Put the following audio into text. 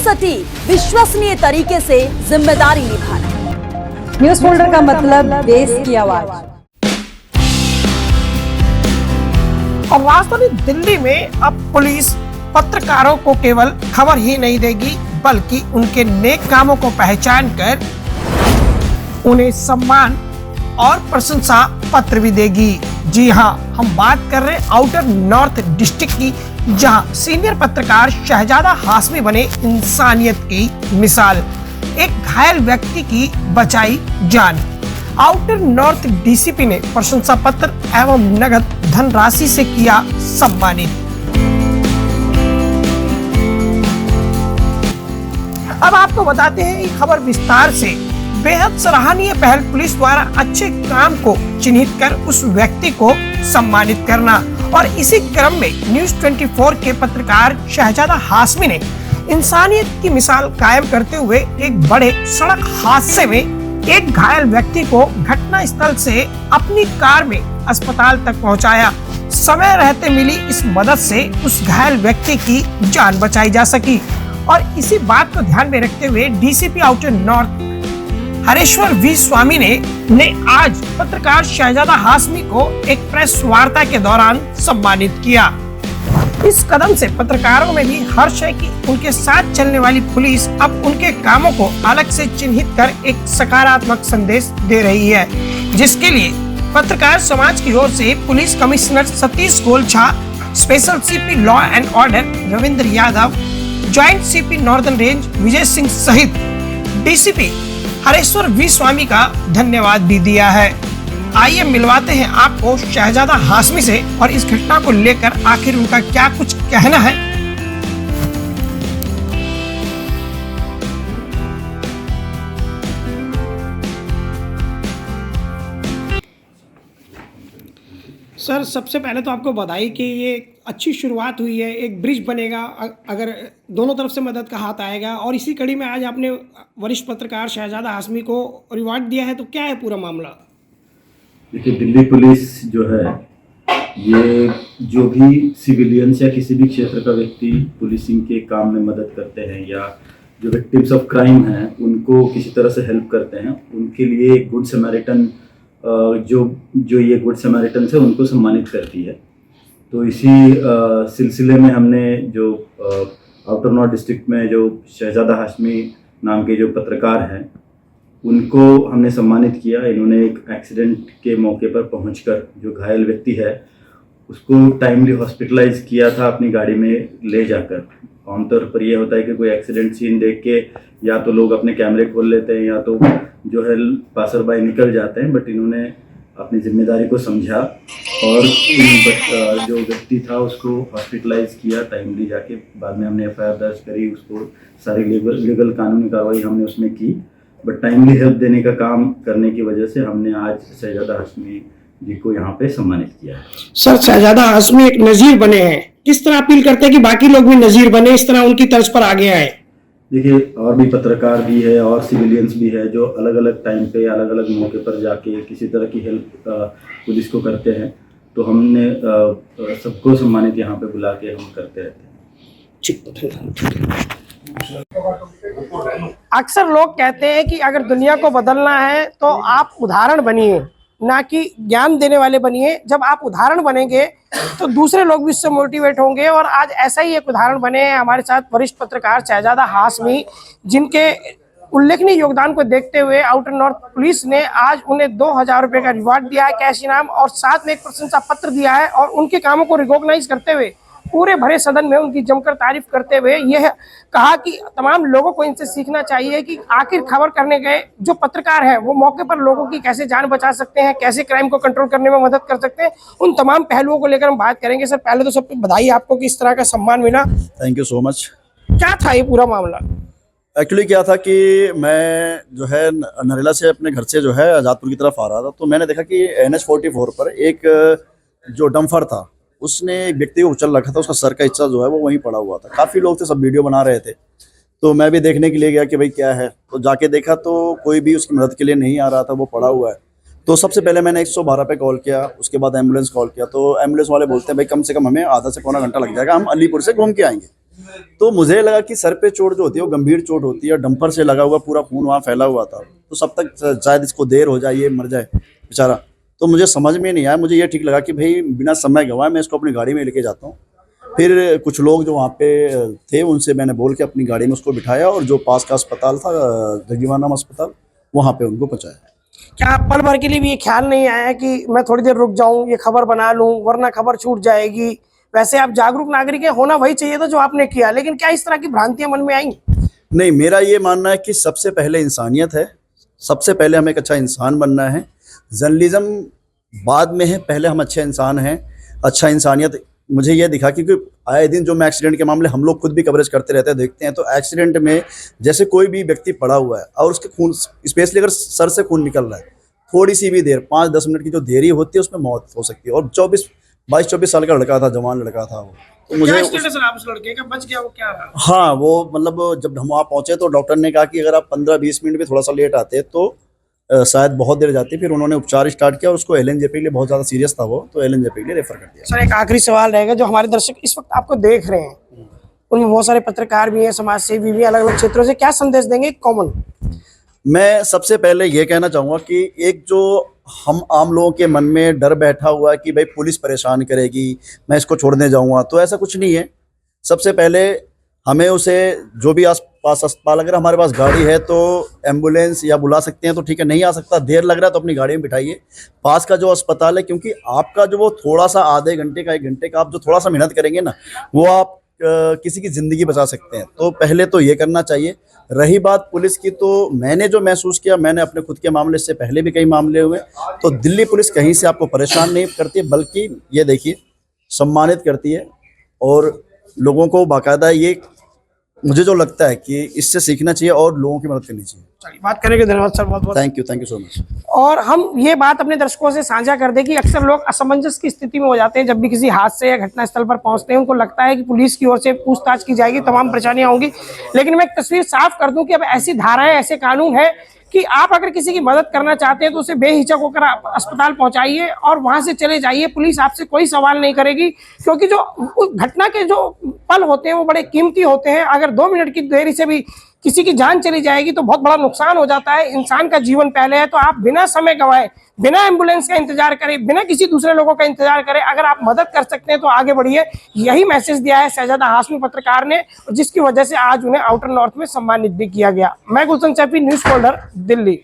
सटीक विश्वसनीय तरीके से जिम्मेदारी निभाना। न्यूज फोल्डर का मतलब देश की आवाज। और राजधानी दिल्ली में अब पुलिस पत्रकारों को केवल खबर ही नहीं देगी, बल्कि उनके नेक कामों को पहचान कर उन्हें सम्मान और प्रशंसा पत्र भी देगी। जी हां, हम बात कर रहे हैं आउटर नॉर्थ डिस्ट्रिक्ट की, जहां सीनियर पत्रकार शहजादा हाशमी बने इंसानियत की मिसाल। एक घायल व्यक्ति की बचाई जान। आउटर नॉर्थ डीसीपी ने प्रशंसा पत्र एवं नगद धनराशि से किया सम्मानित। अब आपको बताते हैं ये खबर विस्तार से। बेहद सराहनीय पहल, पुलिस द्वारा अच्छे काम को चिन्हित कर उस व्यक्ति को सम्मानित करना। और इसी क्रम में न्यूज 24 के पत्रकार शहजादा हाशमी ने इंसानियत की मिसाल कायम करते हुए एक बड़े सड़क हादसे में एक घायल व्यक्ति को घटना स्थल से अपनी कार में अस्पताल तक पहुंचाया। समय रहते मिली इस मदद से उस घायल व्यक्ति की जान बचाई जा सकी। और इसी बात को ध्यान में रखते हुए DCP outer north Hareshwar V Swamy ने आज पत्रकार शहजादा हाशमी को एक प्रेस वार्ता के दौरान सम्मानित किया। इस कदम से पत्रकारों में भी हर्ष है कि उनके साथ चलने वाली पुलिस अब उनके कामों को अलग से चिन्हित कर एक सकारात्मक संदेश दे रही है, जिसके लिए पत्रकार समाज की ओर से police commissioner Satish Golchha, special CP law and order Ravindra Yadav, joint CP northern range Vijay Singh सहित डीसीपी हरेश्वर वी स्वामी का धन्यवाद भी दिया है। आइए मिलवाते हैं आपको शहजादा हाशमी से और इस घटना को लेकर आखिर उनका क्या कुछ कहना है। सर, सबसे पहले तो आपको बधाई कि ये अच्छी शुरुआत हुई है, एक ब्रिज बनेगा अगर दोनों तरफ से मदद का हाथ आएगा। और इसी कड़ी में आज आपने वरिष्ठ पत्रकार शहजादा हाशमी को रिवॉर्ड दिया है, तो क्या है पूरा मामला? देखिए, दिल्ली पुलिस जो है, ये जो भी सिविलियंस या किसी भी क्षेत्र का व्यक्ति पुलिसिंग के काम में मदद करते हैं या जो विक्टिम्स ऑफ क्राइम हैं उनको किसी तरह से हेल्प करते हैं, उनके लिए गुड समैरिटन जो ये गुड समैरिटन है उनको सम्मानित करती है। तो इसी सिलसिले में हमने जो आउटर नॉर्थ डिस्ट्रिक्ट में जो शहजादा हाशमी नाम के जो पत्रकार हैं उनको हमने सम्मानित किया। इन्होंने एक एक्सीडेंट के मौके पर पहुंचकर जो घायल व्यक्ति है उसको टाइमली हॉस्पिटलाइज किया था अपनी गाड़ी में ले जाकर। आमतौर पर यह होता है कि कोई एक्सीडेंट सीन देख के या तो लोग अपने कैमरे खोल लेते हैं या तो जो है पासर बाई निकल जाते हैं, बट इन्होंने अपनी जिम्मेदारी को समझा और जो व्यक्ति था उसको हॉस्पिटलाइज किया टाइमली जाके। बाद में हमने एफआईआर दर्ज करी, उसको सारी लीगल कानूनी कार्रवाई हमने उसमें की, बट टाइमली हेल्प देने का काम करने की वजह से हमने आज शहजादा हाशमी जी को यहाँ पे सम्मानित किया है। सर, शहजादा हाशमी एक नजीर बने हैं, किस तरह अपील करते हैं कि बाकी लोग भी नजीर बने, इस तरह उनकी तर्ज पर आगे आए? देखिए, और भी पत्रकार भी है और सिविलियंस भी है जो अलग अलग टाइम पे अलग अलग मौके पर जाके किसी तरह की हेल्प पुलिस को करते हैं, तो हमने सबको सम्मानित यहाँ पे बुला के हम करते रहते हैं। अक्सर लोग कहते हैं कि अगर दुनिया को बदलना है तो आप उदाहरण बनिए, ना कि ज्ञान देने वाले बनिए। जब आप उदाहरण बनेंगे तो दूसरे लोग भी इससे मोटिवेट होंगे। और आज ऐसा ही एक उदाहरण बने हैं हमारे साथ वरिष्ठ पत्रकार शहजादा हाशमी, जिनके उल्लेखनीय योगदान को देखते हुए आउटर नॉर्थ पुलिस ने आज उन्हें 2000 रुपये का रिवॉर्ड दिया है, कैश इनाम, और साथ में एक प्रशंसा पत्र दिया है। और उनके कामों को रिकॉग्नाइज करते हुए पूरे भरे सदन में उनकी जमकर तारीफ करते हुए यह कहा कि तमाम लोगों को इनसे सीखना चाहिए कि आखिर खबर करने गए जो पत्रकार हैं वो मौके पर लोगों की कैसे जान बचा सकते हैं, कैसे क्राइम को कंट्रोल करने में मदद कर सकते हैं। उन तमाम पहलुओं को लेकर हम बात करेंगे। सर, पहले तो सबको बधाई आपको कि इस तरह का सम्मान मिला। Thank you so much. क्या था ये पूरा मामला? एक्चुअली क्या था कि मैं जो है नरेला से अपने घर से जो है आज़ादपुर की तरफ आ रहा था, तो मैंने देखा कि NH-44 पर एक जो डम्फर था उसने एक व्यक्ति को उछल रखा था, उसका सर का हिस्सा जो है वो वहीं पड़ा हुआ था। काफ़ी लोग थे, सब वीडियो बना रहे थे, तो मैं भी देखने के लिए गया कि भाई क्या है। तो जाके देखा तो कोई भी उसकी मदद के लिए नहीं आ रहा था, वो पड़ा हुआ है। तो सबसे पहले मैंने 112 पे कॉल किया, उसके बाद एम्बुलेंस कॉल किया। तो एम्बुलेंस वाले बोलते हैं भाई कम से कम हमें आधा से पौना घंटा लग जाएगा, हम अलीपुर से घूम के आएंगे। तो मुझे लगा कि सर पे चोट जो होती है वो गंभीर चोट होती है, डंपर से लगा हुआ पूरा खून वहाँ फैला हुआ था, तो सब तक शायद इसको देर हो जाए, ये मर जाए बेचारा। तो मुझे समझ में नहीं आया, मुझे ये ठीक लगा कि भाई बिना समय गंवाए मैं इसको अपनी गाड़ी में लेके जाता हूँ। फिर कुछ लोग जो वहाँ पे थे उनसे मैंने बोल के अपनी गाड़ी में उसको बिठाया और जो पास का अस्पताल था जगजीवन अस्पताल, वहाँ पे उनको पहुँचाया। क्या पल भर के लिए भी ये ख्याल नहीं आया कि मैं थोड़ी देर रुक जाऊं, ये खबर बना लूं, वरना खबर छूट जाएगी? वैसे आप जागरूक नागरिक हैं, होना वही चाहिए था जो आपने किया, लेकिन क्या इस तरह की भ्रांतियां मन में आई? नहीं, मेरा ये मानना है कि सबसे पहले इंसानियत है, सबसे पहले हमें एक अच्छा इंसान बनना है। जर्नलिज्म बाद में है, पहले हम अच्छे इंसान हैं। अच्छा इंसानियत मुझे ये दिखा, क्योंकि आए दिन जो मैं एक्सीडेंट के मामले हम लोग खुद भी कवरेज करते रहते हैं, देखते हैं, तो एक्सीडेंट में जैसे कोई भी व्यक्ति पड़ा हुआ है और उसके खून, स्पेशली अगर सर से खून निकल रहा है, थोड़ी सी भी देर 5-10 मिनट की जो देरी होती है उसमें मौत हो सकती है। और 22-24 साल का लड़का था, जवान लड़का था वो। तो मुझे उस लड़के का बच गया, वो क्या रहा? हाँ, वो मतलब जब हम वहाँ पहुँचे तो डॉक्टर ने कहा कि अगर आप 15-20 मिनट भी थोड़ा सा लेट आते तो शायद बहुत देर जाती। फिर उन्होंने उपचार स्टार्ट किया और उसको एलएनजे के लिए, बहुत ज़्यादा सीरियस था वो, तो एलएनजे के लिए रेफर कर दिया। सर, एक आखिरी सवाल रहेगा, जो हमारे दर्शक इस वक्त आपको देख रहे हैं उनमें बहुत सारे पत्रकार भी हैं, समाज सेवी भी, अलग अलग क्षेत्रों से, क्या संदेश देंगे कॉमन? मैं सबसे पहले ये कहना चाहूँगा कि एक जो हम आम लोगों के मन में डर बैठा हुआ है कि भाई पुलिस परेशान करेगी, मैं इसको छोड़ने जाऊँगा, तो ऐसा कुछ नहीं है। सबसे पहले हमें उसे, जो भी आसपास अस्पताल, अगर हमारे पास गाड़ी है तो एम्बुलेंस या बुला सकते हैं तो ठीक है, नहीं आ सकता, देर लग रहा है तो अपनी गाड़ी में बिठाइए पास का जो अस्पताल है, क्योंकि आपका जो वो थोड़ा सा आधे घंटे का 1 घंटे का आप जो थोड़ा सा मेहनत करेंगे ना, वो आप किसी की ज़िंदगी बचा सकते हैं। तो पहले तो ये करना चाहिए। रही बात पुलिस की, तो मैंने जो महसूस किया, मैंने अपने खुद के मामले से पहले भी कई मामले हुए, तो दिल्ली पुलिस कहीं से आपको परेशान नहीं करती है, बल्कि ये देखिए सम्मानित करती है और लोगों को बाकायदा, ये मुझे जो लगता है कि इससे सीखना चाहिए और लोगों की मदद करनी चाहिए। चलिए, बात करने के धन्यवाद सर, बहुत बहुत थैंक यू सो मच। और हम ये बात अपने दर्शकों से साझा कर दें कि अक्सर लोग असमंजस की स्थिति में हो जाते हैं जब भी किसी हादसे या घटनास्थल पर पहुंचते हैं। उनको लगता है कि पुलिस की ओर से पूछताछ की जाएगी, तमाम परेशानियां होंगी, लेकिन मैं एक तस्वीर साफ कर दूं कि अब ऐसी धाराएं, ऐसे कानून है कि आप अगर किसी की मदद करना चाहते हैं तो उसे बेहिचक होकर आप अस्पताल पहुंचाइए और वहां से चले जाइए। पुलिस आपसे कोई सवाल नहीं करेगी, क्योंकि जो घटना के जो पल होते हैं वो बड़े कीमती होते हैं। अगर 2 मिनट की देरी से भी किसी की जान चली जाएगी तो बहुत बड़ा नुकसान हो जाता है। इंसान का जीवन पहले है, तो आप बिना समय गंवाए, बिना एम्बुलेंस का इंतजार करें, बिना किसी दूसरे लोगों का इंतजार करें, अगर आप मदद कर सकते हैं तो आगे बढ़िए। यही मैसेज दिया है शहजादा हाशमी पत्रकार ने, जिसकी वजह से आज उन्हें आउटर नॉर्थ में सम्मानित भी किया गया। मैं गुलशन सैफी, न्यूज़ फोल्डर, दिल्ली।